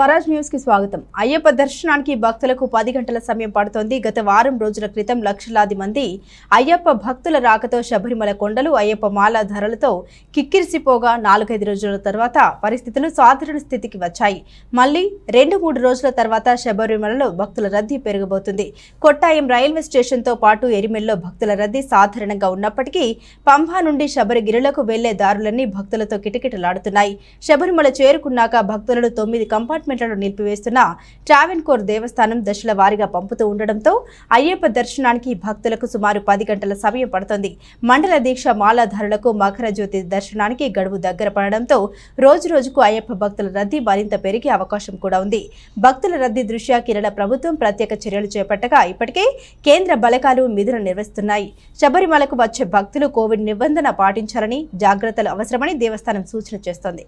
Swaraj news కి స్వాగతం. అయ్యప్ప దర్శనానికి భక్తులకు 10 గంటల సమయం పడుతోంది. గత వారం రోజుల క్రితం లక్షలాది మంది అయ్యప్ప భక్తుల రాకతో శబరిమల కొండలు అయ్యప్ప మాల ధరలతో కిక్కిరిసిపోగా 4-5 రోజుల తర్వాత పరిస్థితులు సాధారణ స్థితికి వచ్చాయి. మళ్లీ 2-3 రోజుల తర్వాత శబరిమలలో భక్తుల రద్దీ పెరగబోతుంది. కొట్టాయం రైల్వే స్టేషన్ తో పాటు ఎరిమెల్లో భక్తుల రద్దీ సాధారణంగా ఉన్నప్పటికీ పంబా నుండి శబరిగిరులకు వెళ్లే దారులన్నీ భక్తులతో కిటకిటలాడుతున్నాయి. శబరిమల చేరుకున్నాక భక్తులను 9 కంపార్ట్మెంట్లను నిలిపివేస్తున్న ట్రావెన్కోర్ దేవస్థానం దశల వారీగా పంపుతూ ఉండడంతో అయ్యప్ప దర్శనానికి భక్తులకు సుమారు 10 గంటల సమయం పడుతోంది. మండల దీక్ష మాలాధారులకు మకర జ్యోతి దర్శనానికి గడువు దగ్గర పడడంతో రోజురోజుకు అయ్యప్ప భక్తుల రద్దీ మరింత పెరిగే అవకాశం కూడా ఉంది. భక్తుల రద్దీ దృష్ట్యా కేరళ ప్రభుత్వం ప్రత్యేక చర్యలు చేపట్టగా ఇప్పటికే కేంద్ర బలగాలు విధులు నిర్వహిస్తున్నాయి. శబరిమలకు వచ్చే భక్తులు కోవిడ్ నిబంధన పాటించాలని, జాగ్రత్తలు అవసరమని దేవస్థానం సూచన చేస్తోంది.